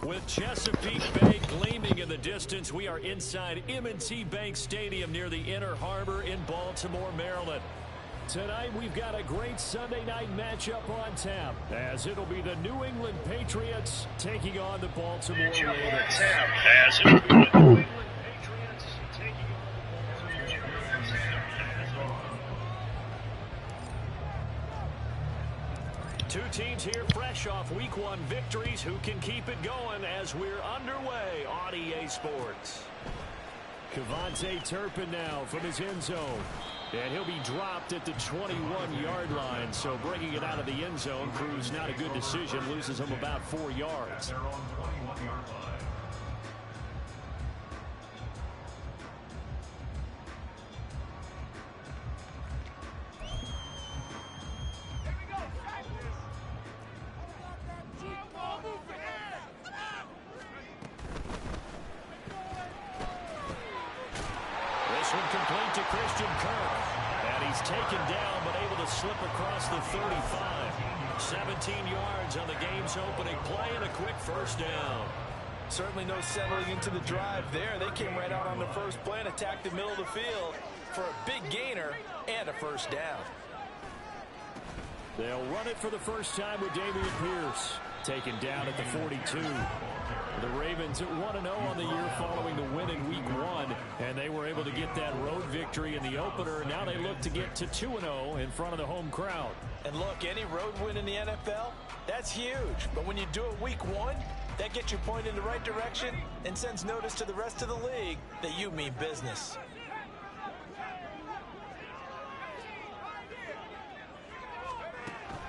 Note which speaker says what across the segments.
Speaker 1: With Chesapeake Bay gleaming in the distance, we are inside M&T Bank Stadium near the Inner Harbor in Baltimore, Maryland. Tonight, we've got a great Sunday night matchup on tap, as it'll be the New England Patriots taking on the Baltimore Ravens. Two teams here fresh off Week 1 victories. Who can keep it going as we're underway on EA Sports? Kevontae Turpin now from his end zone. And he'll be dropped at the 21-yard line. So bringing it out of the end zone proves not a good decision. Loses him about 4 yards. Taken down, but able to slip across the 35. 17 yards on the game's opening play and a quick first down.
Speaker 2: Certainly no settling into the drive there. They came right out on the first play and attacked the middle of the field for a big gainer and a first down.
Speaker 1: They'll run it for the first time with Dameon Pierce. Taken down at the 42. The Ravens at 1-0 on the year following the win in Week 1, and they were able to get that road victory in the opener. Now they look to get to 2-0 in front of the home crowd.
Speaker 2: And look, any road win in the NFL, that's huge. But when you do it Week 1, that gets you pointed in the right direction and sends notice to the rest of the league that you mean business.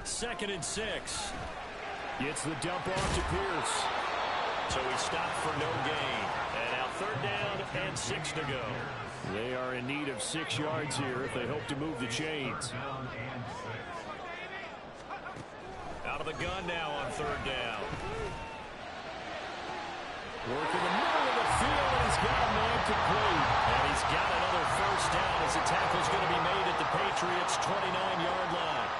Speaker 1: Second and 6. Gets the dump off to Pierce. So he stopped for no gain. And now third down and 6 to go. They are in need of 6 yards here if they hope to move the chains. Out of the gun now on third down. Working the middle of the field, and he's got a man complete. And he's got another first down as the tackle's going to be made at the Patriots' 29-yard line.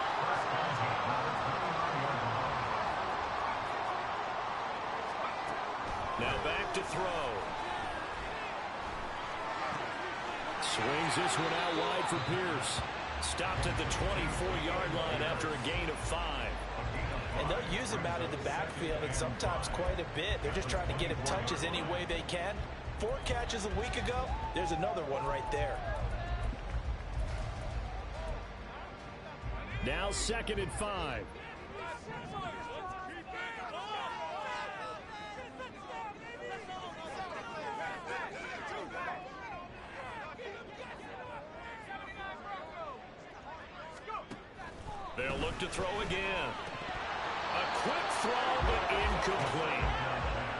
Speaker 1: Now back to throw. Swings this one out wide for Pierce. Stopped at the 24-yard line after a gain of 5.
Speaker 2: And they'll use him out in the backfield, and sometimes quite a bit. They're just trying to get him touches any way they can. 4 catches a week ago. There's another one right there.
Speaker 1: Now second and 5. They'll look to throw again. A quick throw, but incomplete.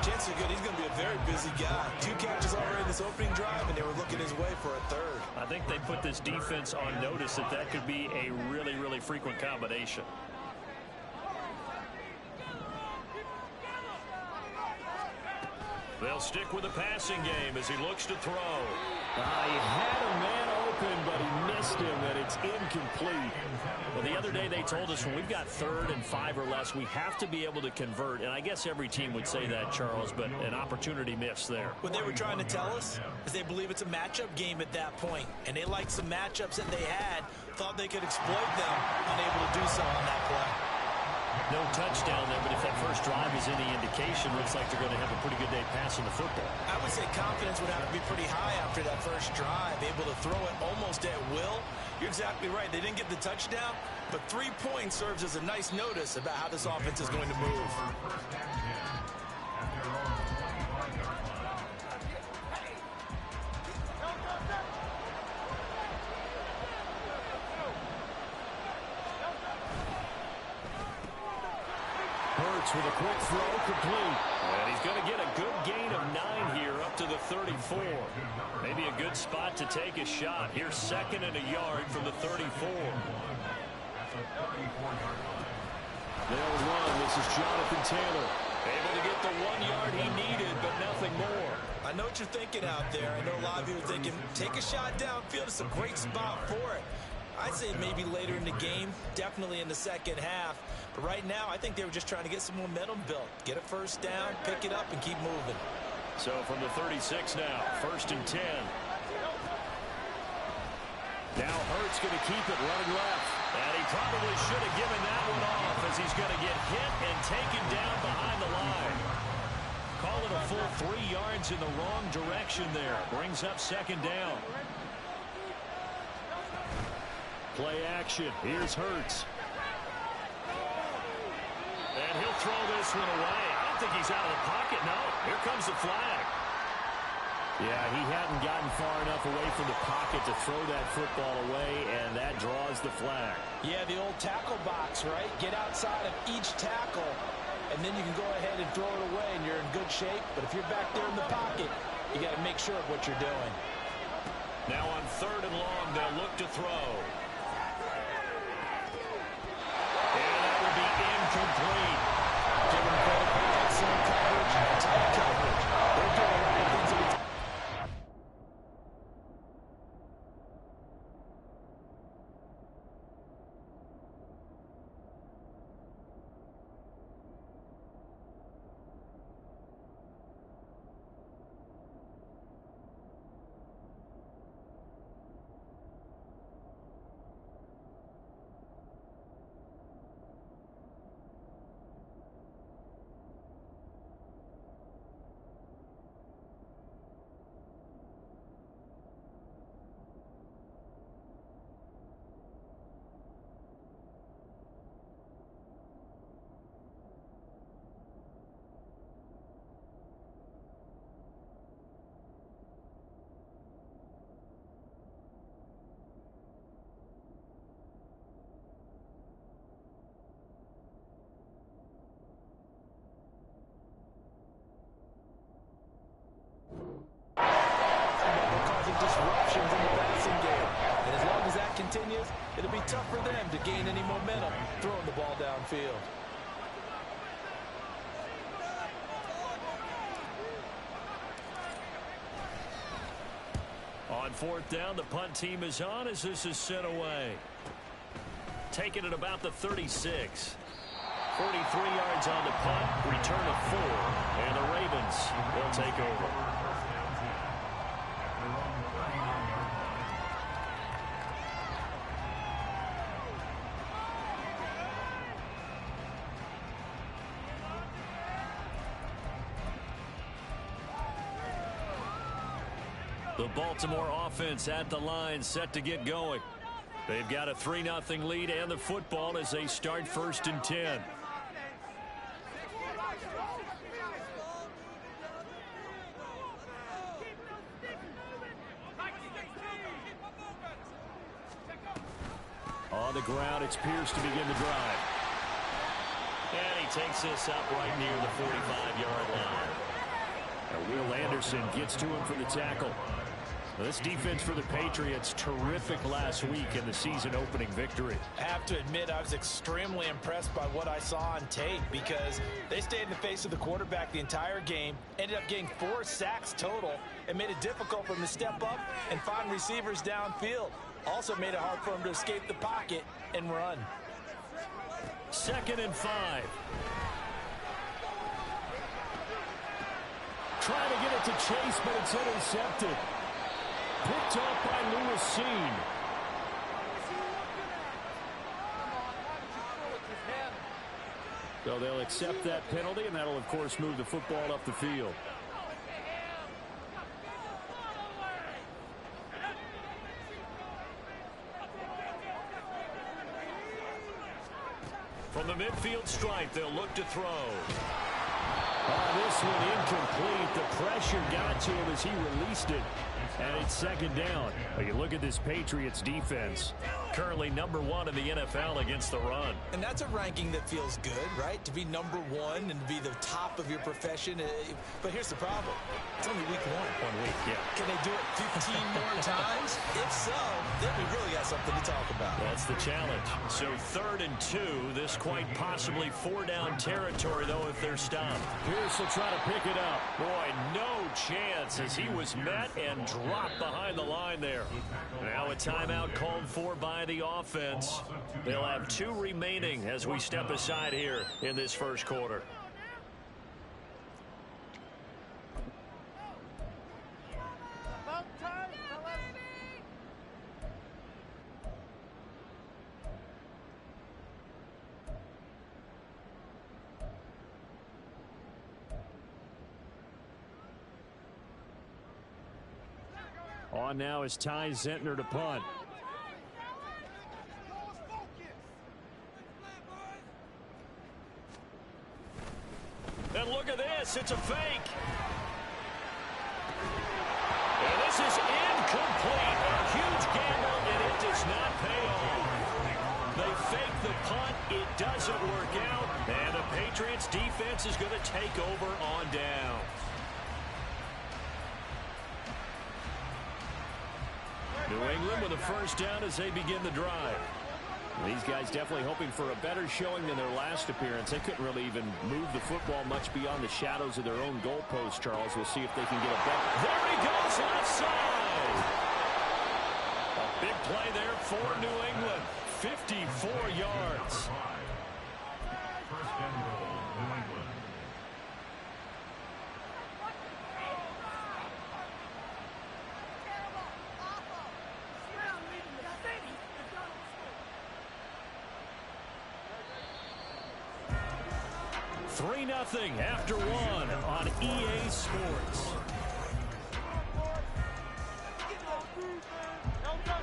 Speaker 2: Chances are good he's going to be a very busy guy. 2 catches already in this opening drive, and they were looking his way for a third.
Speaker 1: I think they put this defense on notice that that could be a really, really frequent combination. They'll stick with the passing game as he looks to throw. He had a man open, but he missed him, and it's incomplete. Well, the other day they told us when we've got 3rd and 5 or less, we have to be able to convert. And I guess every team would say that, Charles, but an opportunity missed there.
Speaker 2: What they were trying to tell us is they believe it's a matchup game at that point, and they liked some matchups that they had, thought they could exploit them, unable to do so on that play.
Speaker 1: No touchdown there, but if that first drive is any indication, looks like they're going to have a pretty good day passing the football.
Speaker 2: I would say confidence would have to be pretty high after that first drive, able to throw it almost at will. You're exactly right. They didn't get the touchdown, but 3 points serves as a nice notice about how this offense is going to move.
Speaker 1: Hurts with a quick throw, complete. And he's going to get a good gain of 9 here up to the 34. Maybe a good spot to take a shot. Here's 2nd and a yard from the 34. They'll run. This is Jonathan Taylor. Able to get the 1 yard he needed, but nothing more.
Speaker 2: I know what you're thinking out there. I know a lot of you are thinking, take a shot downfield. It's a great spot for it. I'd say maybe later in the game, definitely in the second half. But right now, I think they were just trying to get some momentum built. Get a first down, pick it up, and keep moving.
Speaker 1: So from the 36 now, 1st and 10. Now Hurts going to keep it running left. And he probably should have given that one off as he's going to get hit and taken down behind the line. Call it a full 3 yards in the wrong direction there. Brings up 2nd down. Play action. Here's Hurts. And he'll throw this one away. I don't think he's out of the pocket. No, here comes the flag. Yeah, he hadn't gotten far enough away from the pocket to throw that football away, and that draws the flag.
Speaker 2: Yeah, the old tackle box, right? Get outside of each tackle, and then you can go ahead and throw it away, and you're in good shape. But if you're back there in the pocket, you got to make sure of what you're doing.
Speaker 1: Now on 3rd and long, they'll look to throw. And that will be incomplete.
Speaker 2: Give them credit for excellent coverage, tight coverage. They're doing the right things every time. Disruptions in the passing game. And as long as that continues, it'll be tough for them to gain any momentum throwing the ball downfield.
Speaker 1: On 4th down, the punt team is on as this is sent away. Taking it about the 36. 43 yards on the punt, return of 4, and the Ravens will take over. The Baltimore offense at the line, set to get going. They've got a 3-0 lead and the football as they start 1st and 10. On the ground, it's Pierce to begin the drive. And he takes this up right near the 45-yard line. Now, Will Anderson gets to him for the tackle. This defense for the Patriots, terrific last week in the season-opening victory.
Speaker 2: I have to admit, I was extremely impressed by what I saw on tape because they stayed in the face of the quarterback the entire game, ended up getting 4 sacks total, and made it difficult for him to step up and find receivers downfield. Also made it hard for him to escape the pocket and run.
Speaker 1: 2nd and 5. Trying to get it to Chase, but it's intercepted. Picked off by Lewis Seen. So they'll accept that penalty, and that'll, of course, move the football up the field. From the midfield stripe, they'll look to throw. Oh, this one incomplete. The pressure got to him as he released it. And it's 2nd down. But you look at this Patriots defense, currently #1 in the NFL against the run.
Speaker 2: And that's a ranking that feels good, right? To be #1 and to be the top of your profession. But here's the problem. It's only week 1.
Speaker 1: 1 week, yeah.
Speaker 2: Can they do it 15 more times? If so, then we really got something to talk about.
Speaker 1: That's the challenge. So 3rd and 2. This quite possibly 4-down territory, though, if they're stopped. Pierce will try to pick it up. Boy, no chance as he was met and dropped behind the line there. Now a timeout called for by the offense. They'll have 2 remaining as we step aside here in this first quarter. On now is Ty Zentner to punt. And look at this. It's a fake. And this is incomplete. A huge gamble, and it does not pay off. They fake the punt. It doesn't work out. And the Patriots defense is going to take over on down. New England with a first down as they begin the drive. These guys definitely hoping for a better showing than their last appearance. They couldn't really even move the football much beyond the shadows of their own goalpost, Charles. We'll see if they can get a better. There he goes, left side. A big play there for New England. 54 yards.
Speaker 3: First and goal, New England.
Speaker 1: Three 3-0 after one on EA Sports.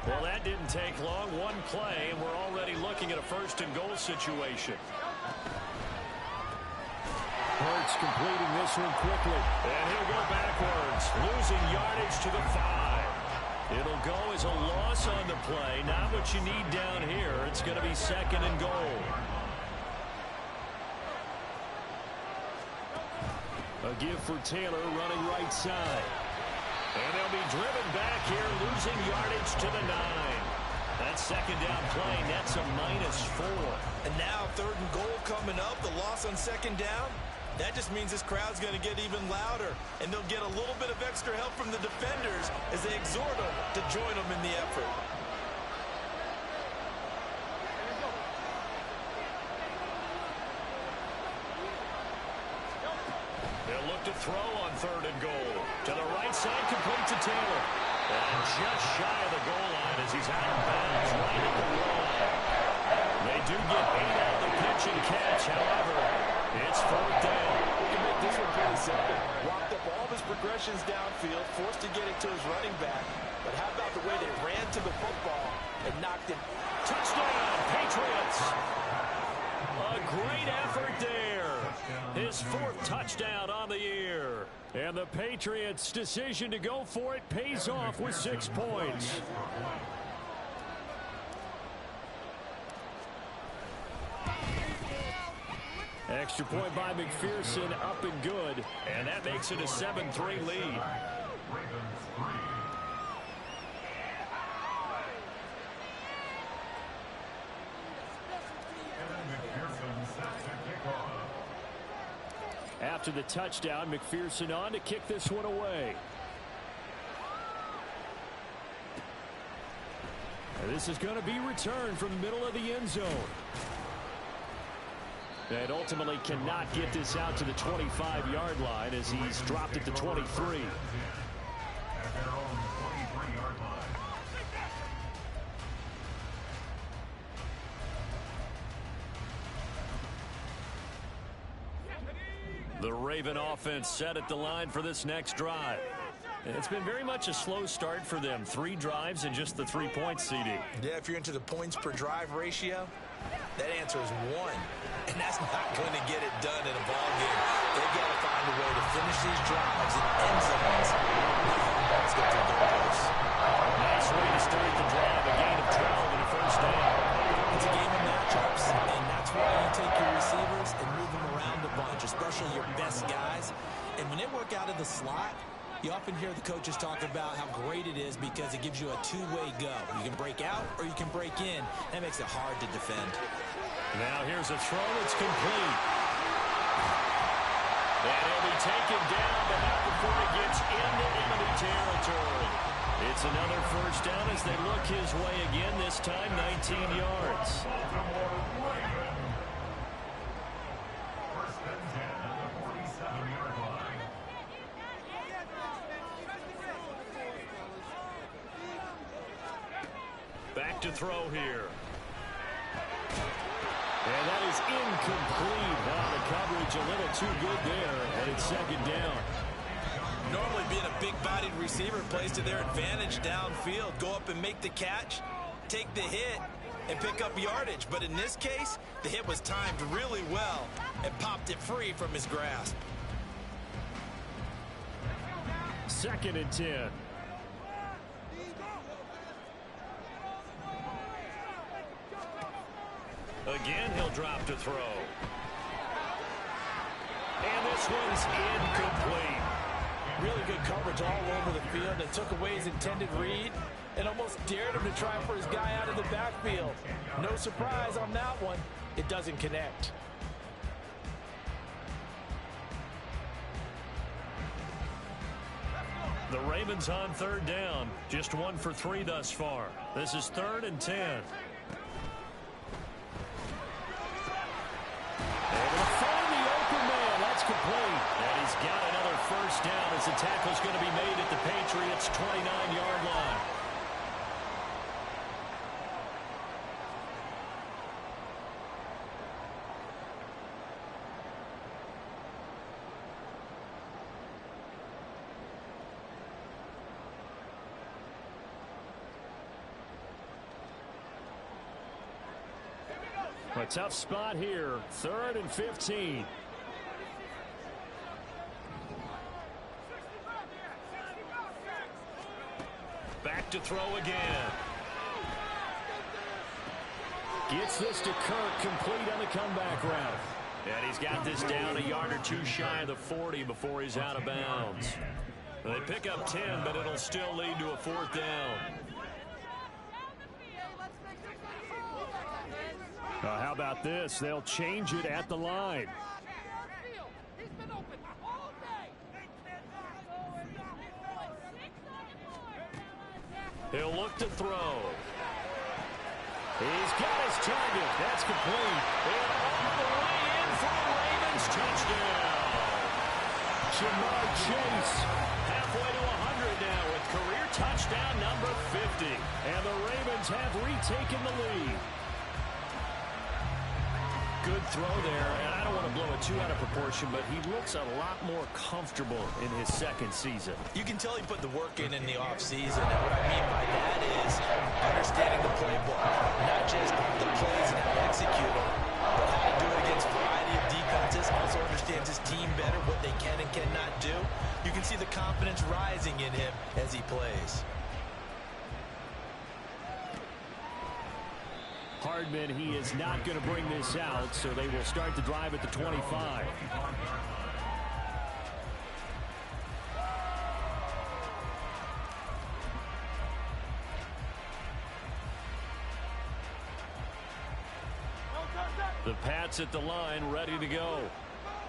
Speaker 1: Well, that didn't take long. One play, and we're already looking at a first-and-goal situation. Hurts completing this one quickly. And he'll go backwards, losing yardage to the 5. It'll go as a loss on the play. Not what you need down here. It's going to be second and goal. A give for Taylor running right side. And they'll be driven back here, losing yardage to the 9. That second down play, that's a -4.
Speaker 2: And now third and goal coming up, the loss on second down. That just means this crowd's going to get even louder, and they'll get a little bit of extra help from the defenders as they exhort them to join them in the effort.
Speaker 1: They'll look to throw on third and goal. To the right side, complete to Taylor. And just shy of the goal line as he's out of bounds right at the line. They do get 8 out of the pitch and catch. However, it's fourth down.
Speaker 4: We can make this one pretty simple. Walked up all of his progressions downfield, forced to get it to his running back. But how about the way they ran to the football and knocked it?
Speaker 1: Touchdown, Patriots. A great effort there. His 4th touchdown on the year. And the Patriots' decision to go for it pays off with 6 points. Extra point by McPherson, up and good. And that makes it a 7-3 lead. After the touchdown, McPherson on to kick this one away. And this is going to be returned from the middle of the end zone. And ultimately cannot get this out to the 25-yard line as he's dropped it to 23. The Raven offense set at the line for this next drive. It's been very much a slow start for them. 3 drives and just the 3 points, CD.
Speaker 2: Yeah, if you're into the points per drive ratio, that answer is 1. And that's not going to get it done in a ball game. They've got to find a way to finish these drives in end zones. Let's get to the goalposts.
Speaker 1: Nice way to start the drive. A gain of 12 and a first down.
Speaker 2: It's a game of matchups, and that's why you take your receivers and move them around a bunch, especially your best guys. And when they work out of the slot, you often hear the coaches talk about how great it is because it gives you a two-way go. You can break out or you can break in. That makes it hard to defend.
Speaker 1: Now here's a throw that's complete. And he'll be taken down, but not before he gets into enemy territory. It's another first down as they look his way again, this time 19 yards.
Speaker 3: First and 10 at the 47-yard line.
Speaker 1: Back to throw here. And that is incomplete. Wow, the coverage a little too good there, and it's second down.
Speaker 2: Normally being a big-bodied receiver plays to their advantage downfield. Go up and make the catch, take the hit, and pick up yardage. But in this case, the hit was timed really well and popped it free from his grasp.
Speaker 1: Second and 10. Again, he'll drop to throw. And this one's incomplete.
Speaker 4: Really good coverage all over the field. They took away his intended read and almost dared him to try for his guy out of the backfield. No surprise on that one. It doesn't connect.
Speaker 1: The Ravens on third down. Just 1 for 3 thus far. This is 3rd and 10. Able to find the open man. That's complete. And he's got another first down as the tackle's going to be made at the Patriots' 29-yard line. A tough spot here. 3rd and 15. Back to throw again. Gets this to Kirk, complete on the comeback route. And he's got this down a yard or two shy of the 40 before he's out of bounds. They pick up 10, but it'll still lead to a 4th down. How about this? They'll change it at the line. He'll look to throw. He's got his target. That's complete. And all the way in for the Ravens touchdown. Jamar Chase halfway to 100 now with career touchdown number 50. And the Ravens have retaken the lead. Good throw there, and I don't want to blow it too out of proportion, but he looks a lot more comfortable in his second season.
Speaker 2: You can tell he put the work in the offseason, and what I mean by that is understanding the playbook, not just the plays and how to execute them, but how to do it against a variety of defenses, also understands his team better, what they can and cannot do. You can see the confidence rising in him as he plays.
Speaker 1: Hardman, he is not going to bring this out, so they will start the drive at the 25. The Pats at the line, ready to go.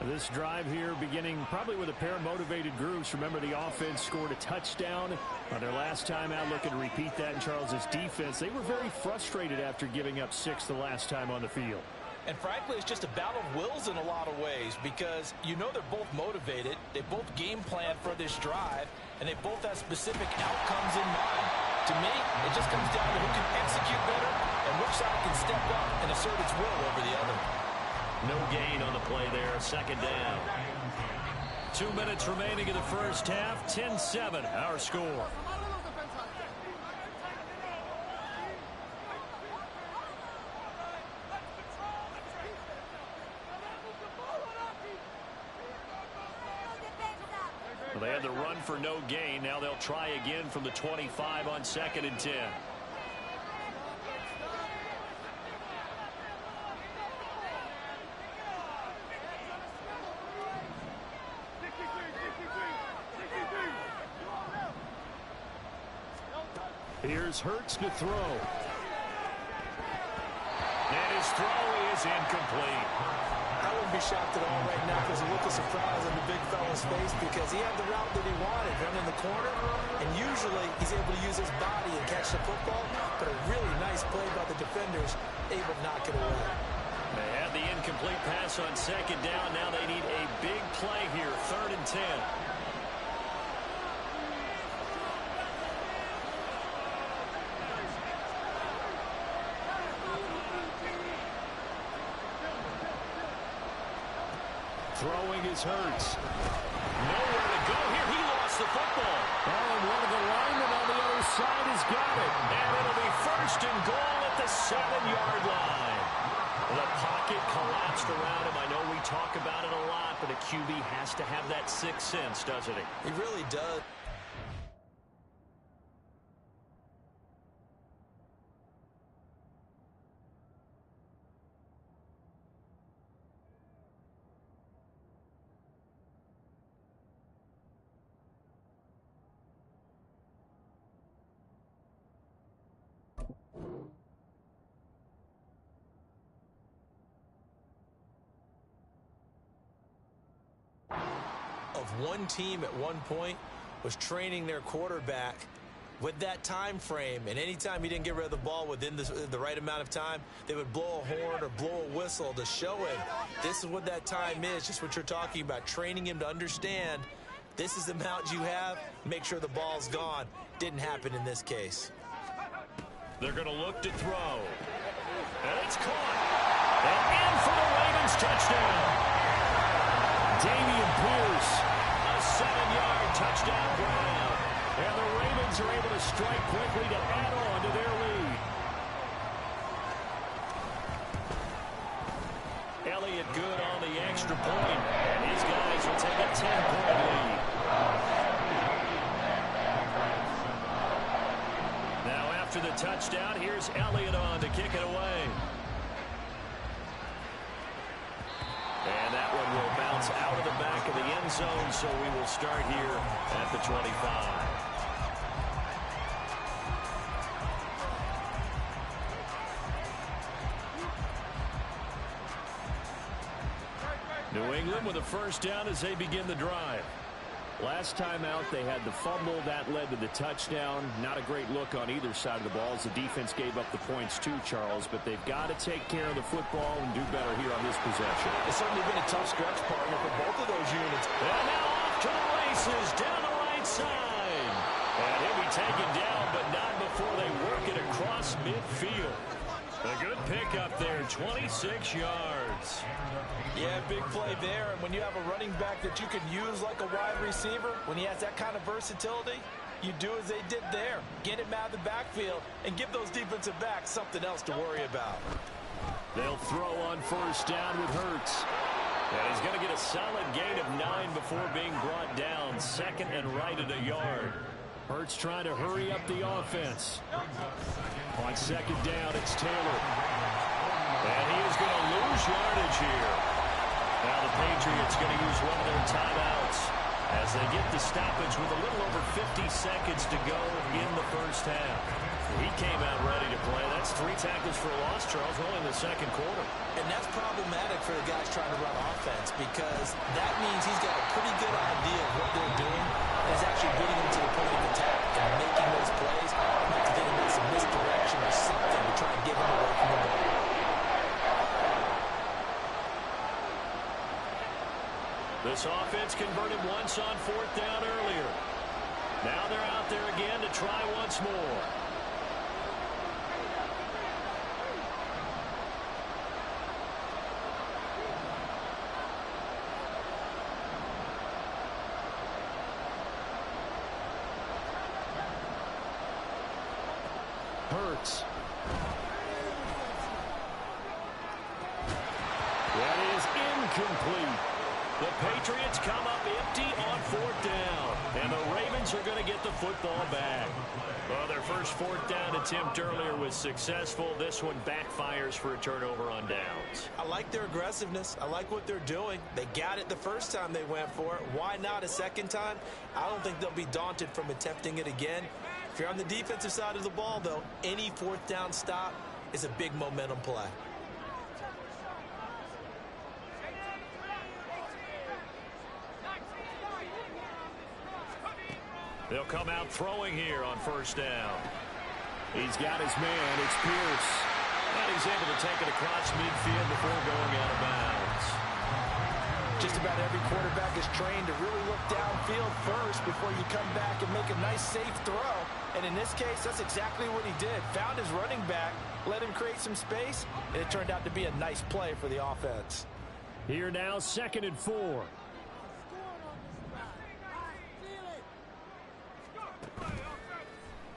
Speaker 1: This drive here beginning probably with a pair of motivated groups. Remember, the offense scored a touchdown on their last time out. Looking to repeat that in Charles's defense. They were very frustrated after giving up 6 the last time on the field.
Speaker 4: And frankly, it's just a battle of wills in a lot of ways because you know they're both motivated. They both game plan for this drive, and they both have specific outcomes in mind. To me, it just comes down to who can execute better and which side can step up and assert its will over the other.
Speaker 1: No gain on the play there. Second down. 2 minutes remaining in the first half. 10-7 our score. Well, they had the run for no gain. Now they'll try again from the 25 on 2nd and 10. Here's Hurts to throw. And his throw is is incomplete.
Speaker 2: I wouldn't be shocked at all right now if there's a look of surprise on the big fella's face because he had the route that he wanted, running the corner, and usually he's able to use his body and catch the football, but a really nice play by the defenders, able to knock it away.
Speaker 1: They had the incomplete pass on second down. Now they need a big play here, 3rd and 10. Throwing is Hurts. Nowhere to go here. He lost the football. And one of the linemen on the other side has got it. And it'll be 1st and goal at the 7-yard line. The pocket collapsed around him. I know we talk about it a lot, but a QB has to have that sixth sense, doesn't he?
Speaker 2: He really does. Of one team at one point was training their quarterback with that time frame, and anytime he didn't get rid of the ball within the right amount of time, they would blow a horn or blow a whistle to show him this is what that time is, just what you're talking about, training him to understand this is the amount you have, make sure the ball's gone. Didn't happen in this case.
Speaker 1: They're going to look to throw. And it's caught. And in for the Ravens touchdown. Dameon Pierce, a 7-yard touchdown grab. And the Ravens are able to strike quickly to add on to their lead. Elliott good on the extra point. And his guys will take a 10-point lead. Now after the touchdown, here's Elliott on to kick it away. And that one will bounce out of the back of the end zone, so we will start here at the 25. New England with a first down as they begin the drive. Last time out, they had the fumble. That led to the touchdown. Not a great look on either side of the ball as the defense gave up the points too, Charles. But they've got to take care of the football and do better here on this possession.
Speaker 4: It's certainly been a tough stretch, partner, for both of those units.
Speaker 1: And now off to the races down the right side. And he'll be taken down, but not before they work it across midfield. A good pickup there, 26 yards.
Speaker 4: Yeah, big play there. And when you have a running back that you can use like a wide receiver, when he has that kind of versatility, you do as they did there. Get him out of the backfield and give those defensive backs something else to worry about.
Speaker 1: They'll throw on first down with Hurts. And he's going to get a solid gain of 9 before being brought down. 2nd and right at a yard. Hurts trying to hurry up the offense. On 2nd down, it's Taylor. And he is going to lose yardage here. Now the Patriots going to use one of their timeouts as they get the stoppage with a little over 50 seconds to go in the first half. He came out ready to play. That's 3 tackles for a loss, Charles, only in the 2nd quarter.
Speaker 2: And that's problematic for the guys trying to run offense because that means he's got a pretty good idea of what they're doing and is actually getting them to the point of attack and making those plays. Not to think about some misdirection or something to try and get him away from the ball.
Speaker 1: This offense converted once on 4th down earlier. Now they're out there again to try once more. Hurts. That is incomplete. The Patriots come up empty on 4th down. And the Ravens are going to get the football back. Well, their first 4th down attempt earlier was successful. This one backfires for a turnover on downs.
Speaker 2: I like their aggressiveness. I like what they're doing. They got it the first time they went for it. Why not a second time? I don't think they'll be daunted from attempting it again. If you're on the defensive side of the ball, though, any 4th down stop is a big momentum play.
Speaker 1: They'll come out throwing here on first down. He's got his man. It's Pierce. And he's able to take it across midfield before going out of bounds.
Speaker 4: Just about every quarterback is trained to really look downfield first before you come back and make a nice, safe throw. And in this case, that's exactly what he did. Found his running back, let him create some space, and it turned out to be a nice play for the offense.
Speaker 1: Here now, 2nd and 4.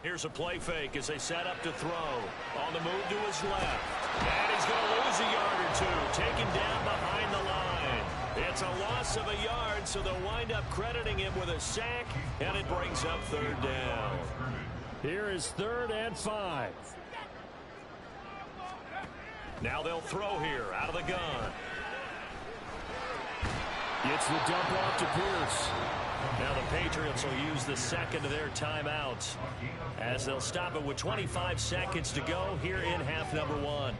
Speaker 1: Here's a play fake as they set up to throw. On the move to his left. And he's going to lose a yard or two. Taken down behind the line. It's a loss of a yard, so they'll wind up crediting him with a sack, and it brings up 3rd down. Here is 3rd and 5. Now they'll throw here out of the gun. It's the dump off to Pierce. Now the Patriots will use the 2nd of their timeouts as they'll stop it with 25 seconds to go here in half number 1.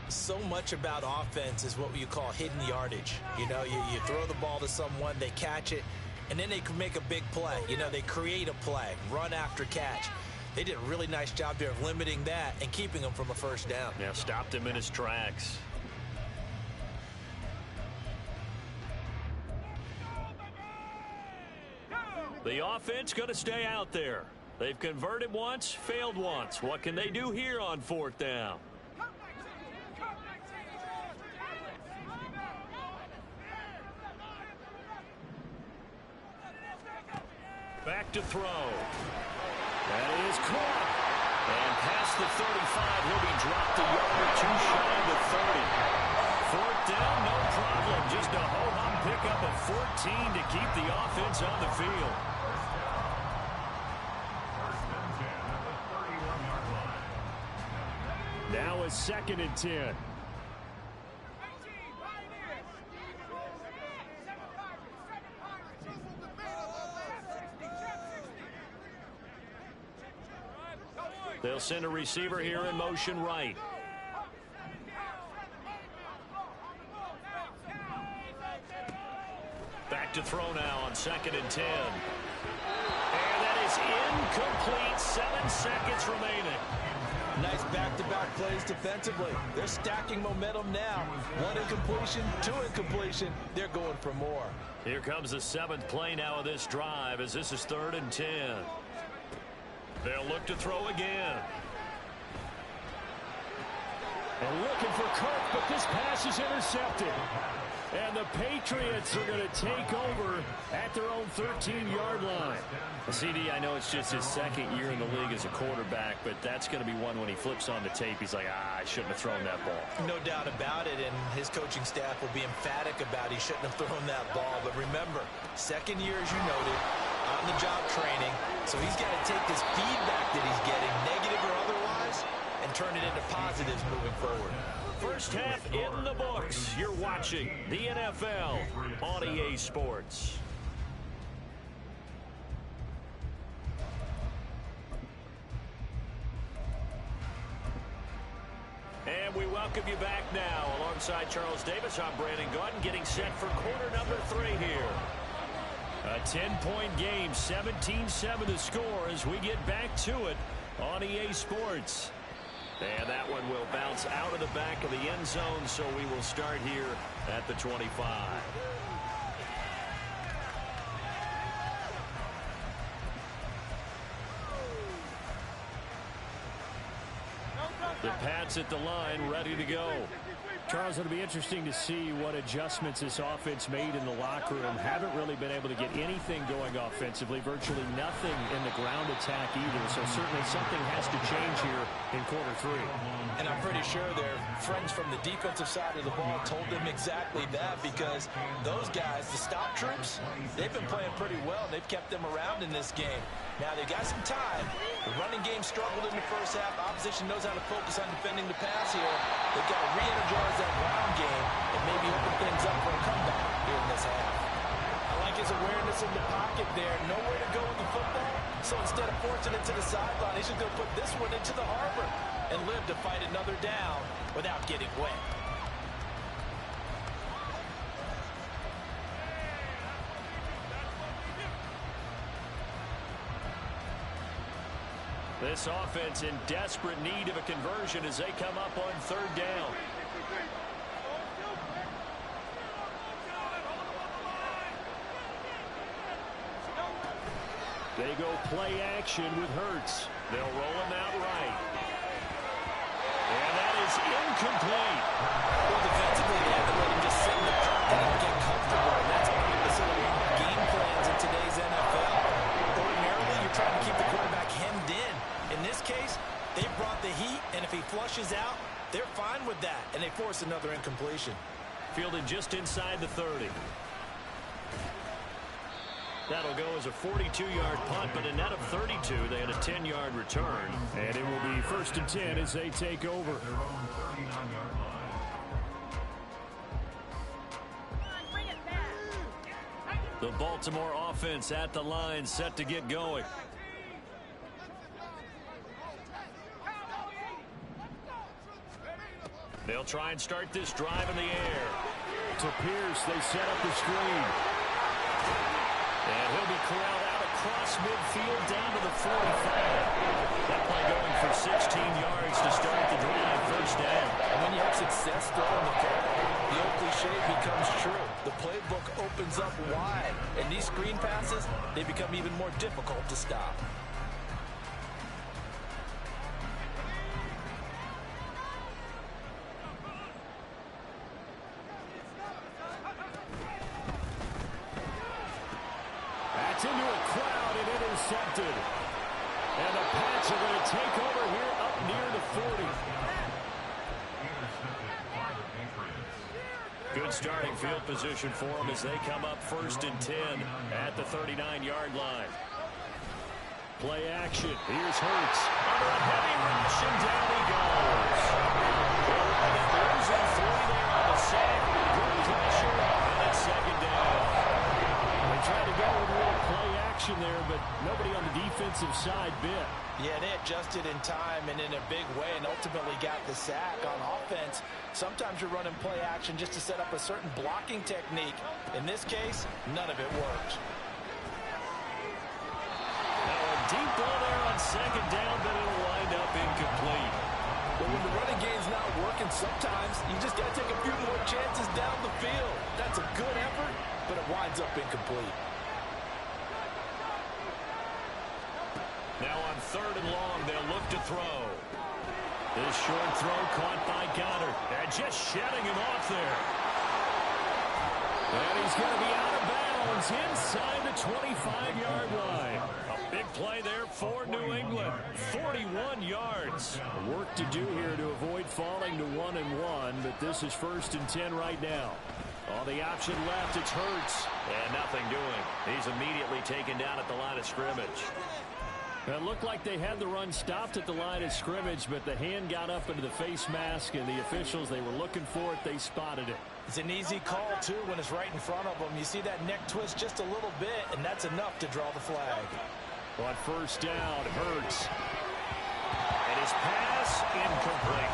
Speaker 2: So much about offense is what you call hidden yardage. You know, you throw the ball to someone, they catch it, and then they can make a big play. You know, they create a play, run after catch. They did a really nice job there of limiting that and keeping him from a first down.
Speaker 1: Yeah, stopped him in his tracks. The offense going to stay out there. They've converted once, failed once. What can they do here on 4th down? Back to throw. That is caught. And past the 35, he'll be dropped a yard or two shy of the 30. 4th down, no problem. Just a ho-hum pickup of 14 to keep the offense on the field. Now a 2nd and 10. They'll send a receiver here in motion right. Back to throw now on 2nd and 10. And that is incomplete. 7 seconds remaining.
Speaker 4: Nice back-to-back plays defensively. They're stacking momentum now. 1 incompletion, 2 incompletion. They're going for more.
Speaker 1: Here comes the 7th play now of this drive as this is 3rd and 10. They'll look to throw again. And looking for Kirk, but this pass is intercepted. And the Patriots are going to take over at their own 13-yard line. CD, I know it's just his 2nd year in the league as a quarterback, but that's going to be one when he flips on the tape, he's like, I shouldn't have thrown that ball.
Speaker 2: No doubt about it, and his coaching staff will be emphatic about he shouldn't have thrown that ball. But remember, 2nd year, as you noted, on-the-job training, so he's got to take this feedback that he's getting, negative or otherwise, and turn it into positives moving forward.
Speaker 1: First half in the books. You're watching the NFL on EA Sports. And we welcome you back now. Alongside Charles Davis, I'm Brandon Gordon, getting set for quarter number 3 here. A 10-point game, 17-7 the score as we get back to it on EA Sports. And that one will bounce out of the back of the end zone, so we will start here at the 25. The Pats at the line, ready to go. Charles, it'll be interesting to see what adjustments this offense made in the locker room. Haven't really been able to get anything going offensively, virtually nothing in the ground attack either. So certainly something has to change here in quarter 3.
Speaker 4: And I'm pretty sure their friends from the defensive side of the ball told them exactly that, because those guys, the stop troops, they've been playing pretty well. They've kept them around in this game. Now they've got some time. The running game struggled in the first half. Opposition knows how to focus on defending the pass here. They've got to re-energize that ground game and maybe open things up for a comeback here in this half. I like his awareness in the pocket there. Nowhere to go with the football. So instead of forcing it to the sideline, he's just going to put this one into the harbor and live to fight another down without getting wet.
Speaker 1: This offense in desperate need of a conversion as they come up on third down. They go play action with Hurts. They'll roll him out right. And that is incomplete.
Speaker 4: Well, defensively, they have to let him just sit in the pocket and get comfortable. And that's opposite of a lot of game plans in today's NFL. Ordinarily, you're trying to keep the quarterback hemmed in. In this case, they brought the heat, and if he flushes out, they're fine with that, and they force another incompletion.
Speaker 1: Fielded just inside the 30. That'll go as a 42-yard punt, but a net of 32. They had a 10-yard return. And it will be 1st and 10 as they take over. The Baltimore offense at the line, set to get going. They'll try and start this drive in the air. To Pierce, they set up the screen. And he'll be corralled out across midfield down to the 45. That play going for 16 yards to start the drive, 1st down.
Speaker 4: And when you have success throwing the ball, the old cliche becomes true. The playbook opens up wide, and these screen passes, they become even more difficult to stop.
Speaker 1: Into a crowd and intercepted. And the Pats are going to take over here up near the 40. Good starting field position for them as they come up 1st and 10 at the 39-yard line. Play action. Here's Hurts. Under a heavy rush, and down he goes. Losing 40 there on the sack. Good pressure, and it's 2nd down. They tried to go with a little play action there, but nobody on the defensive side bit.
Speaker 4: Yeah, they adjusted in time and in a big way and ultimately got the sack. On offense, sometimes you're running play action just to set up a certain blocking technique. In this case, none of it worked.
Speaker 1: Now a deep ball there on 2nd down, but it'll wind up incomplete.
Speaker 4: But when the running game's not working, sometimes you just got to take a few more chances down the field. That's a good effort, but it winds up incomplete.
Speaker 1: Now on 3rd and long, they'll look to throw. This short throw caught by Goddard. And just shedding him off there. And he's going to be out of bounds inside the 25-yard line. A big play there for New England. 41 yards. Work to do here to avoid falling to 1-1, but this is 1st and 10 right now. On the option left, it's Hurts. And nothing doing. He's immediately taken down at the line of scrimmage. It looked like they had the run stopped at the line of scrimmage, but the hand got up into the face mask, and the officials, they were looking for it. They spotted it.
Speaker 4: It's an easy call, too, when it's right in front of them. You see that neck twist just a little bit, and that's enough to draw the flag.
Speaker 1: On 1st down, Hurts. And his pass, incomplete.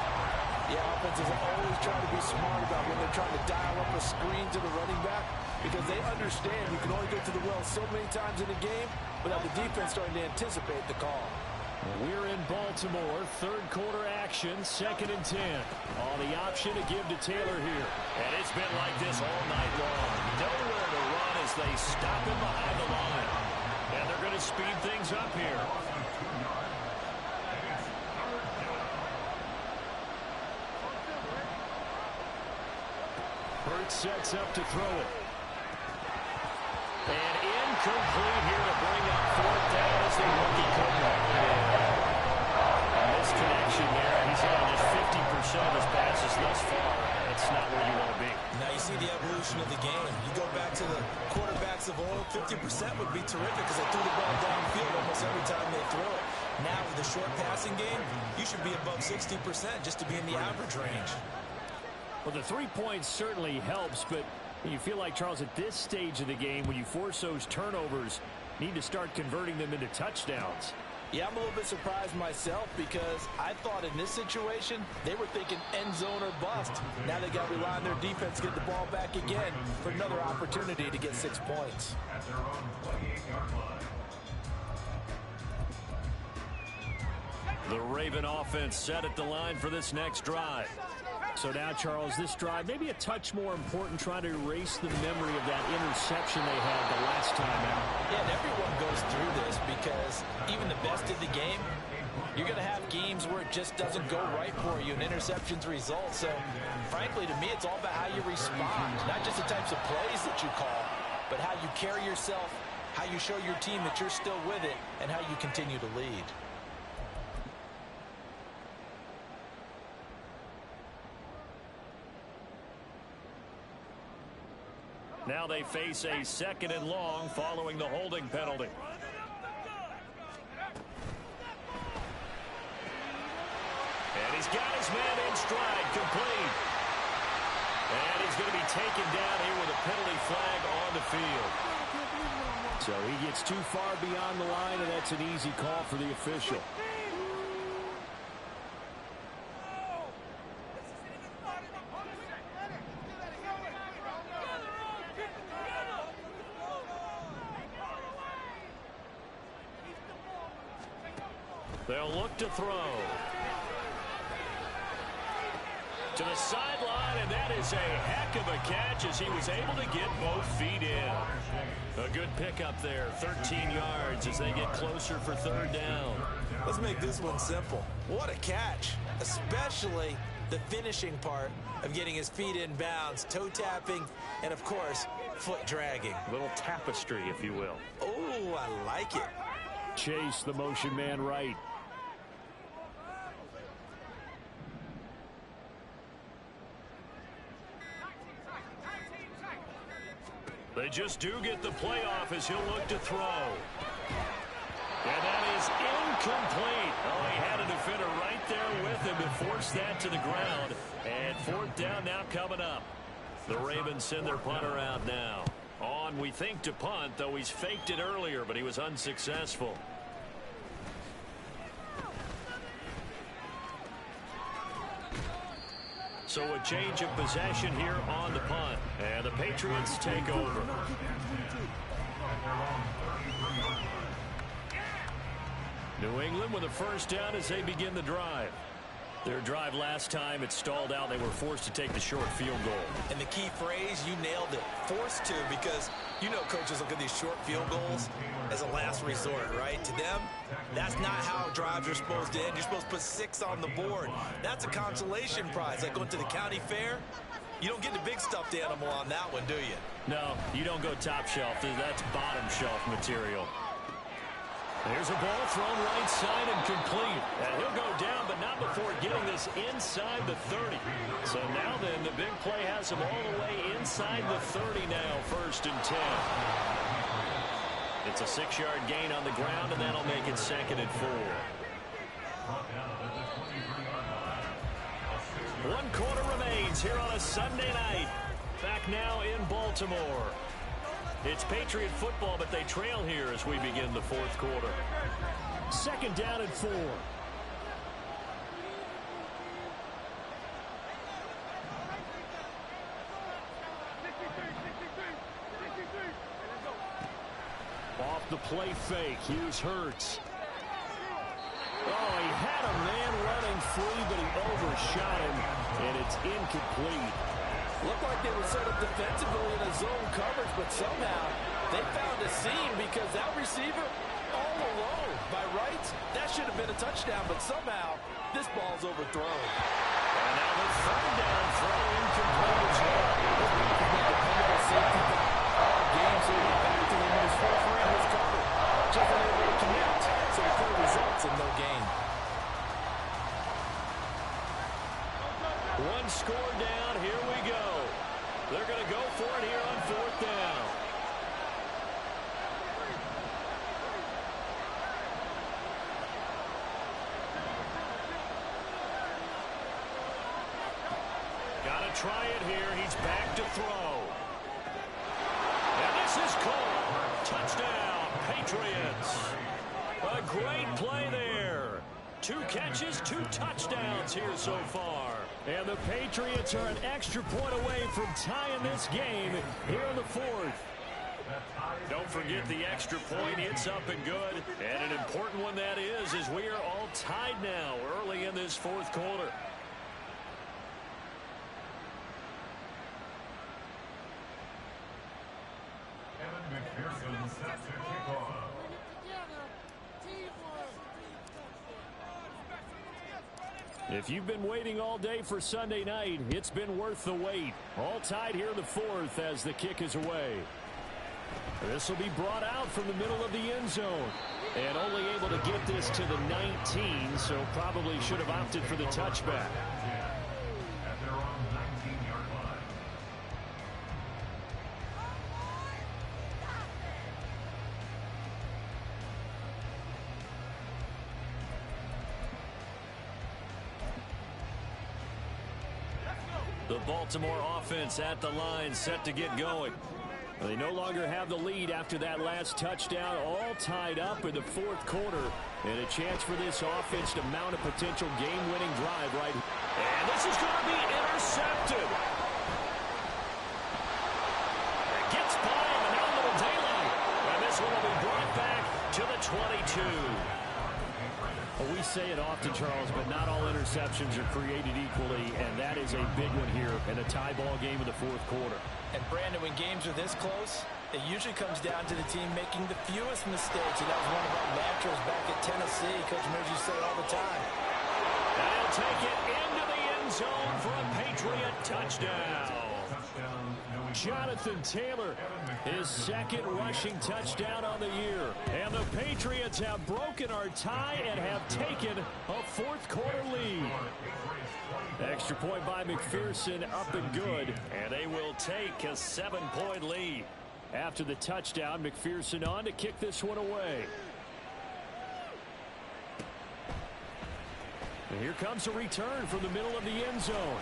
Speaker 4: Yeah, offenses always trying to be smart about when they're trying to dial up a screen to the running back because they understand you can only go to the well so many times in a game without the defense starting to anticipate the call.
Speaker 1: We're in Baltimore, 3rd quarter action, 2nd and 10. On the option to give to Taylor here. And it's been like this all night long. Nowhere to run as they stop him behind the line. And they're going to speed things up here. Hurts sets up to throw it. And incomplete here to bring up 4th down as the rookie comeback. A misconnection there. He's had just 50% of his passes thus far. That's not where you want to be.
Speaker 2: Now you see the evolution of the game. You go back to the quarterbacks of old, 50% would be terrific because they threw the ball downfield almost every time they throw it. Now with the short passing game, you should be above 60% just to be in the average range.
Speaker 1: Well, the 3 points certainly helps, but you feel like, Charles, at this stage of the game, when you force those turnovers, need to start converting them into touchdowns.
Speaker 4: Yeah, I'm a little bit surprised myself because I thought in this situation, they were thinking end zone or bust. Now they got to rely on their defense to get the ball back again for another opportunity to get 6 points.
Speaker 3: At their own 28-yard line.
Speaker 1: The Raven offense set at the line for this next drive.
Speaker 5: So now, Charles, this drive maybe a touch more important, trying to erase the memory of that interception they had the last time out.
Speaker 4: Yeah, and everyone goes through this because even the best in the game, you're going to have games where it just doesn't go right for you and interceptions result. So, frankly, to me, it's all about how you respond, not just the types of plays that you call, but how you carry yourself, how you show your team that you're still with it, and how you continue to lead.
Speaker 1: Now they face a 2nd and long following the holding penalty. And he's got his man in stride, complete. And he's going to be taken down here with a penalty flag on the field.
Speaker 5: So he gets too far beyond the line, and that's an easy call for the official.
Speaker 1: They'll look to throw. To the sideline, and that is a heck of a catch as he was able to get both feet in. A good pickup there, 13 yards as they get closer for 3rd down.
Speaker 2: Let's make this one simple. What a catch, especially the finishing part of getting his feet in bounds, toe tapping, and of course, foot dragging.
Speaker 1: A little tapestry, if you will.
Speaker 2: Oh, I like it.
Speaker 5: Chase the motion man right.
Speaker 1: They just do get the playoff as he'll look to throw. And that is incomplete. Oh, he had a defender right there with him to force that to the ground. And 4th down now coming up. The Ravens send their punter out now. On, we think, to punt, though he's faked it earlier, but he was unsuccessful. So a change of possession here on the punt. And the Patriots take over. New England with a 1st down as they begin the drive. Their drive last time, it stalled out. They were forced to take the short field goal.
Speaker 2: And the key phrase, you nailed it, forced to, because you know coaches look at these short field goals as a last resort, right? To them, that's not how drives are supposed to end. You're supposed to put 6 on the board. That's a consolation prize. Like going to the county fair, you don't get the big stuffed animal on that one, do you?
Speaker 1: No, you don't go top shelf. That's bottom shelf material. There's a ball thrown right side and complete. And he'll go down, but not before getting this inside the 30. So now then, the big play has him all the way inside the 30 now, 1st and 10. It's a 6-yard gain on the ground, and that'll make it 2nd and 4. 1 quarter remains here on a Sunday night. Back now in Baltimore. It's Patriot football, but they trail here as we begin the 4th quarter.
Speaker 5: 2nd down and 4. Off the play fake, here's Hurts. Oh, he had a man running free, but he overshot him, and it's incomplete.
Speaker 4: Looked like they were set up defensively in a zone coverage, but somehow they found a seam because that receiver all alone. By rights, that should have been a touchdown, but somehow this ball's overthrown.
Speaker 1: And now the 3rd down throw incomplete as well.
Speaker 4: Dependable safety all game, so he went back to him in his 4-3 in his cover. Just unable to connect, so the play results in no gain.
Speaker 1: 1 score down, here we go. They're going to go for it here on 4th down. Got to try it here. He's back to throw. And this is caught. Touchdown, Patriots. A great play there. 2 catches, 2 touchdowns here so far.
Speaker 5: And the Patriots are an extra point away from tying this game here in the 4th.
Speaker 1: Don't forget the extra point. It's up and good. And an important one that is, as we are all tied now early in this fourth quarter.
Speaker 3: McPherson set to kick off.
Speaker 1: If you've been waiting all day for Sunday night, it's been worth the wait. All tied here in the fourth as the kick is away. This will be brought out from the middle of the end zone. And only able to get this to the 19, so probably should have opted for the touchback.
Speaker 3: At their own 19-yard line.
Speaker 1: The Baltimore offense at the line, set to get going. They no longer have the lead after that last touchdown, all tied up in the fourth quarter. And a chance for this offense to mount a potential game-winning drive right here. And this is going to be intercepted. It gets by in the middle of daylight. And this one will be brought back to the 22. Well, we say it often, Charles, but not all interceptions are created equally, and that is a big one here in a tie ball game in the fourth quarter.
Speaker 4: And, Brandon, when games are this close, it usually comes down to the team making the fewest mistakes, and that was one of our mantras back at Tennessee. Coach Murphy say all the time.
Speaker 1: And he'll take it into the end zone for a Patriot touchdown. Jonathan Taylor, his second rushing touchdown on the year. And the Patriots have broken our tie and have taken a fourth quarter lead. Extra point by McPherson, up and good. And they will take a 7-point lead. After the touchdown, McPherson on to kick this one away. And here comes a return from the middle of the end zone.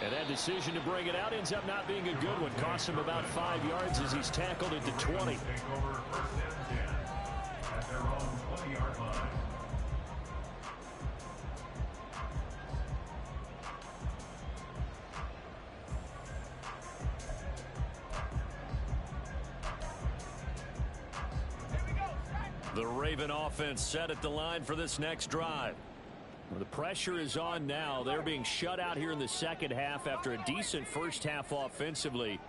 Speaker 1: And that decision to bring it out ends up not being a good one. Costs him about 5 yards as he's tackled at the 20.
Speaker 3: Take over first and 10 at their own 20-yard line.
Speaker 1: The Raven offense set at the line for this next drive. The pressure is on now. They're being shut out here in the second half after a decent first half offensively.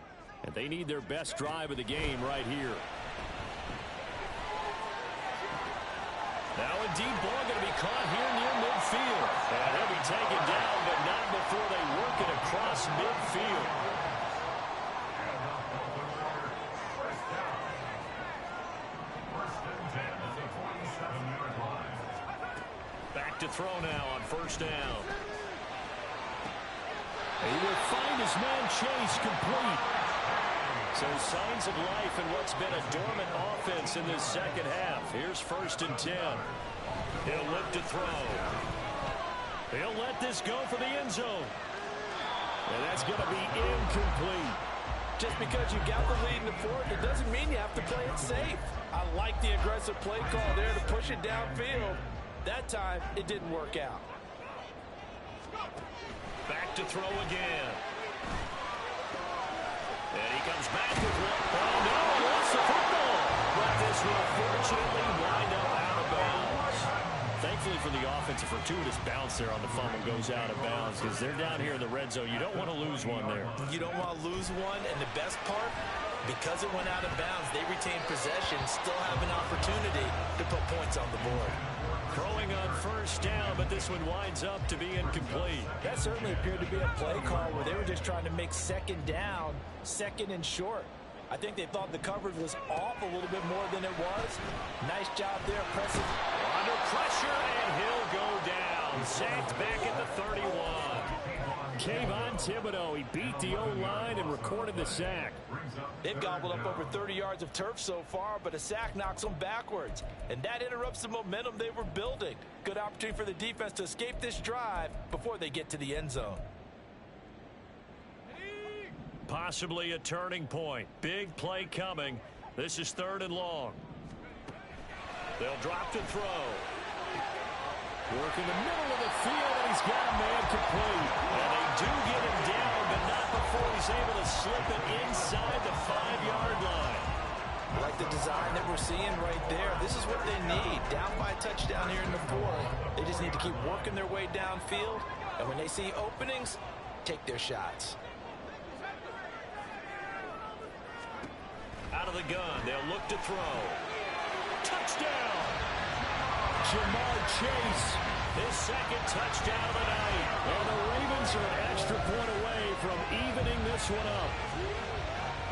Speaker 1: And they need their best drive of the game right here. Now a deep ball going to be caught here near midfield. And he'll be taken down, but not before they work it across midfield. Back to throw now on first down. He will find his man Chase complete. So signs of life in what's been a dormant offense in this second half. Here's first and 10. He'll look to throw. He'll let this go for the end zone. And that's going to be incomplete.
Speaker 4: Just because you got the lead in the fourth, it doesn't mean you have to play it safe. I like the aggressive play call there to push it downfield. That time, it didn't work out.
Speaker 1: Back to throw again. And he comes back with one. Oh, no, lost the football. But this will fortunately wind up out of bounds. Thankfully for the offense, a fortuitous bounce there on the fumble goes out of bounds because they're down here in the red zone. You don't want to lose one there.
Speaker 2: You don't want to lose one, and the best part, because it went out of bounds, they retain possession, still have an opportunity to put points on the board.
Speaker 1: Throwing on first down, but this one winds up to be incomplete.
Speaker 4: That certainly appeared to be a play call where they were just trying to make second down, second and short. I think they thought the coverage was off a little bit more than it was. Nice job there, pressing.
Speaker 1: Under pressure, and he'll go down. Sacked back at the 31. Kayvon Thibodeau, he beat the O-line and recorded the sack.
Speaker 4: They've gobbled up over 30 yards of turf so far, but a sack knocks them backwards. And that interrupts the momentum they were building. Good opportunity for the defense to escape this drive before they get to the end zone.
Speaker 1: Possibly a turning point. Big play coming. This is third and long. They'll drop to throw. Work in the middle of the field, and he's got a man complete. And they do get him down, but not before he's able to slip it inside the 5-yard line.
Speaker 4: I like the design that we're seeing right there. This is what they need. Down by a touchdown here in the fourth. They just need to keep working their way downfield. And when they see openings, take their shots.
Speaker 1: Out of the gun, they'll look to throw. Touchdown! Jamar Chase, his second touchdown of the night. And the Ravens are an extra point away from evening this one up.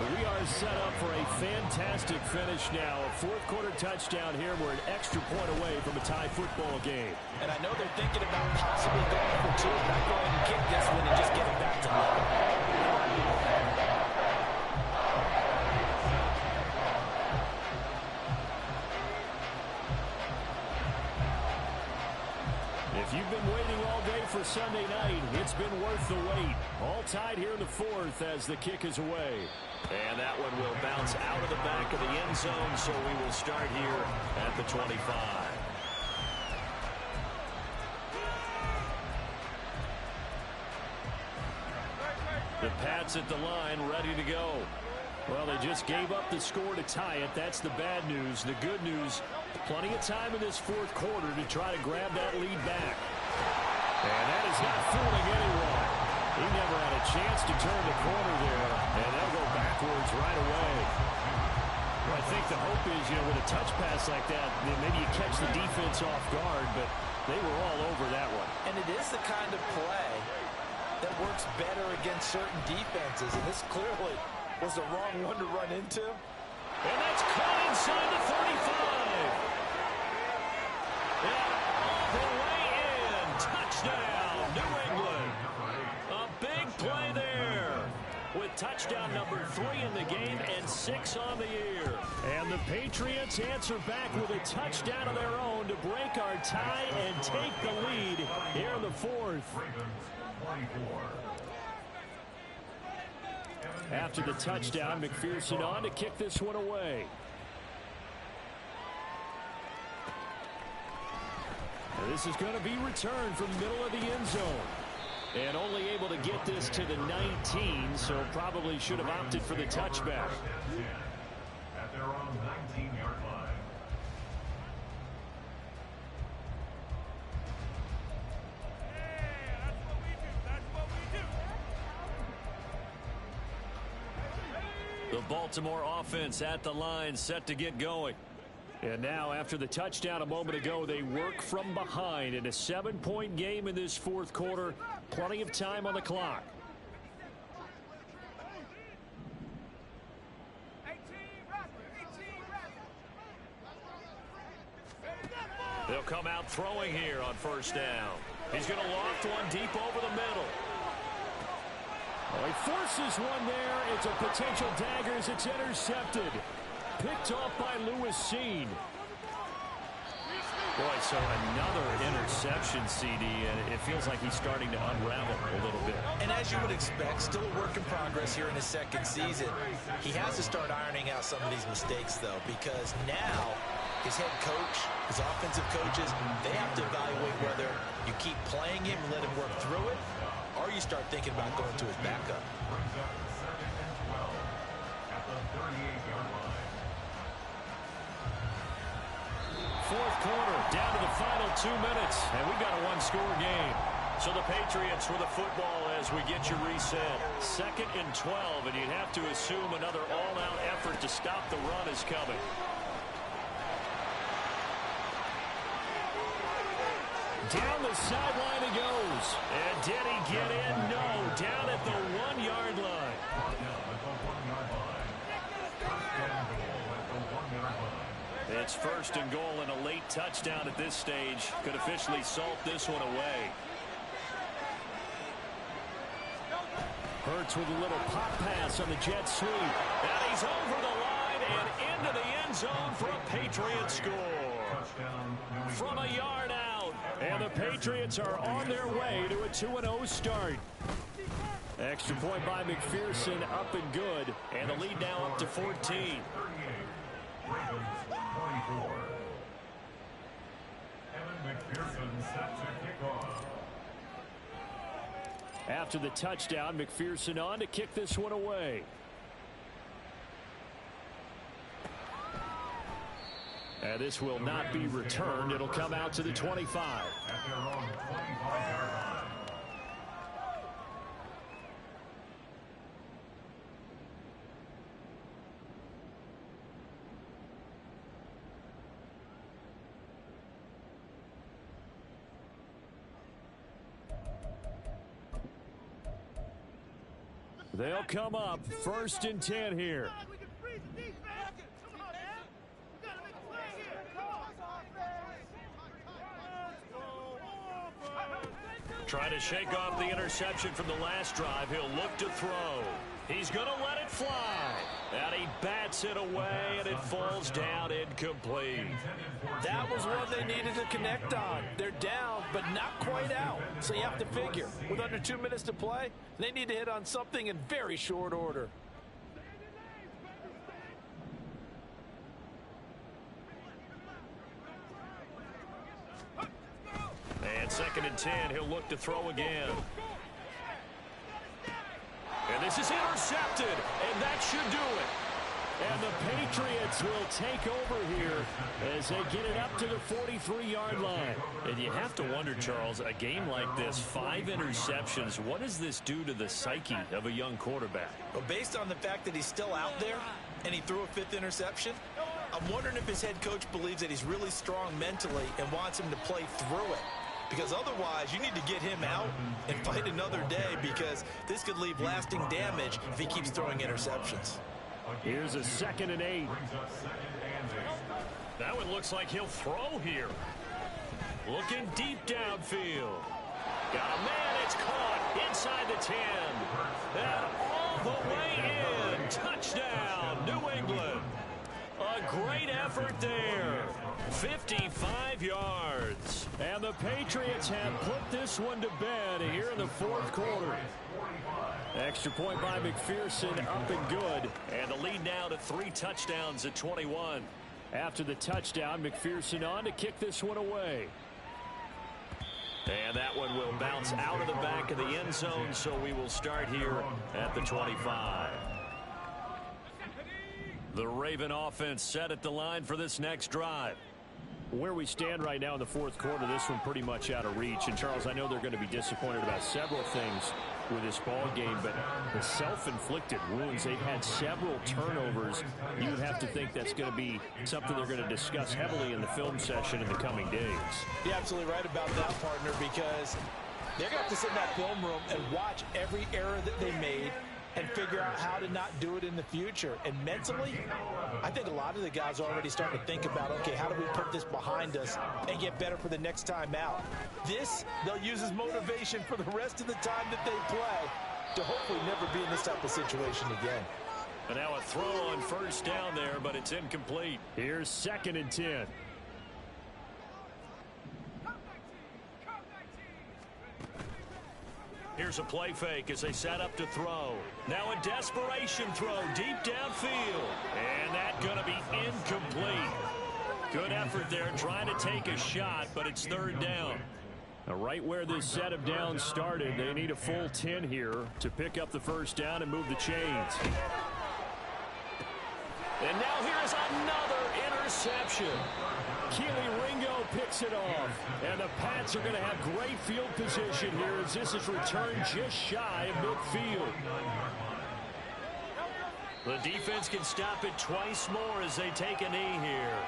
Speaker 1: We are set up for a fantastic finish now. A fourth-quarter touchdown here. We're an extra point away from a tie football game.
Speaker 4: And I know they're thinking about possibly going for two. But go ahead and kick this one and just get it back to level.
Speaker 1: If you've been waiting all day for Sunday night, it's been worth the wait. All tied here in the fourth as the kick is away. And that one will bounce out of the back of the end zone, so we will start here at the 25. The Pats at the line, ready to go. Well, they just gave up the score to tie it. That's the bad news. The good news, plenty of time in this fourth quarter to try to grab that lead back. And that is not fooling anyone. He never had a chance to turn the corner there, and they'll go backwards right away. Well, I think the hope is, with a touch pass like that, maybe you catch the defense off guard, but they were all over that one.
Speaker 4: And it is the kind of play that works better against certain defenses, and this clearly was the wrong one to run into.
Speaker 1: And that's caught inside the 35. Yeah, all the way in. Touchdown, New England. A big play there. With touchdown number 3 in the game and 6 on the year. And the Patriots answer back with a touchdown of their own to break our tie and take the lead here in the fourth. After the touchdown, McPherson on to kick this one away. And this is going to be returned from the middle of the end zone. And only able to get this to the 19, so probably should have opted for the touchback.
Speaker 3: At their own 19-yard line.
Speaker 1: The Baltimore offense at the line, set to get going. And now, after the touchdown a moment ago, they work from behind in a 7-point game in this fourth quarter. Plenty of time on the clock. They'll come out throwing here on first down. He's going to loft one deep over the middle. Oh, he forces one there. It's a potential dagger as it's intercepted. Picked off by Lewis Seen. Boy, so another interception, CD, and it feels like he's starting to unravel a little bit.
Speaker 4: And as you would expect, still a work in progress here in his second season. He has to start ironing out some of these mistakes, though, because now his head coach, his offensive coaches, they have to evaluate whether you keep playing him and let him work through it, or you start thinking about going to his backup.
Speaker 3: Brings up 2nd and 12 at the 38-yard line.
Speaker 1: Fourth quarter, down to the final 2 minutes, and we got a one-score game. So the Patriots with the football as we get you reset. 2nd and 12, and you'd have to assume another all-out effort to stop the run is coming. Down the sideline he goes. And did he get in? No. Down at the 1-yard line. It's 1st and goal and a late touchdown at this stage. Could officially salt this one away. Hurts with a little pop pass on the jet sweep. And he's over the line and into the end zone for a Patriots score. From a yard out. And the Patriots are on their way to a 2-0 start. Extra point by McPherson, up and good. And the lead now up to 14.
Speaker 3: Ravens 24. Evan McPherson set to kick off.
Speaker 1: After the touchdown, McPherson on to kick this one away.
Speaker 5: And this will not be returned. It'll come out to the 25.
Speaker 3: At their own 25-yard line.
Speaker 5: They'll come up 1st and 10 here. Trying to shake off the interception from the last drive. He'll look to throw. He's going to let it fly. And he bats it away, and it falls down incomplete.
Speaker 4: That was one they needed to connect on. They're down, but not quite out. So you have to figure, with under 2 minutes to play, they need to hit on something in very short order.
Speaker 5: And 2nd and 10, he'll look to throw again. And this is intercepted, and that should do it. And the Patriots will take over here as they get it up to the 43-yard line. And you have to wonder, Charles, a game like this, 5 interceptions, what does this do to the psyche of a young quarterback?
Speaker 2: Well, based on the fact that he's still out there and he threw a 5th interception, I'm wondering if his head coach believes that he's really strong mentally and wants him to play through it. Because otherwise, you need to get him out and fight another day, because this could leave lasting damage if he keeps throwing interceptions.
Speaker 5: Here's a 2nd and 8. That one looks like he'll throw here. Looking deep downfield. Got a man, it's caught inside the 10. And all the way in. Touchdown, New England. A great effort there. 55 yards. And the Patriots have put this one to bed here in the 4th quarter. Extra point by McPherson, up and good. And the lead now to 3 touchdowns at 21. After the touchdown, McPherson on to kick this one away. And that one will bounce out of the back of the end zone, so we will start here at the 25. The Raven offense set at the line for this next drive. Where we stand right now in the 4th quarter, this one pretty much out of reach. And, Charles, I know they're going to be disappointed about several things with this ball game, but the self-inflicted wounds, they've had several turnovers. You would have to think that's going to be something they're going to discuss heavily in the film session in the coming days.
Speaker 4: You're absolutely right about that, partner, because they're going to have to sit in that film room and watch every error that they made and figure out how to not do it in the future. And mentally, I think a lot of the guys are already starting to think about, okay, how do we put this behind us and get better for the next time out? This, they'll use as motivation for the rest of the time that they play to hopefully never be in this type of situation again.
Speaker 5: And now a throw on 1st down there, but it's incomplete. Here's 2nd and 10. Here's a play fake as they set up to throw. Now a desperation throw deep downfield. And that's going to be incomplete. Good effort there trying to take a shot, but it's 3rd down. Now right where this set of downs started, they need a full 10 here to pick up the 1st down and move the chains. And now here's another interception. Keely Ringo picks it off. And the Pats are going to have great field position here as this is returned just shy of midfield. The defense can stop it twice more as they take a knee here.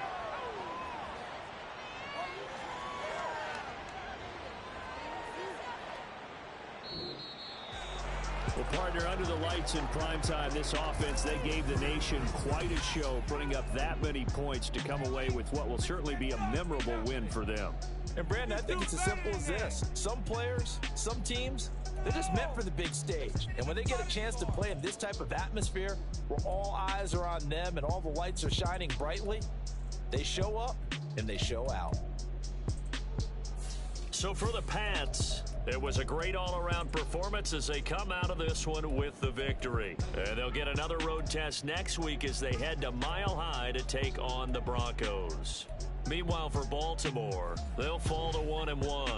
Speaker 5: Well, partner, under the lights in primetime, this offense, they gave the nation quite a show, putting up that many points to come away with what will certainly be a memorable win for them.
Speaker 4: And, Brandon, I think it's as simple as this. Some players, some teams, they're just meant for the big stage. And when they get a chance to play in this type of atmosphere where all eyes are on them and all the lights are shining brightly, they show up and they show out.
Speaker 5: So for the Pats, it was a great all-around performance as they come out of this one with the victory. And they'll get another road test next week as they head to Mile High to take on the Broncos. Meanwhile, for Baltimore, they'll fall to 1-1.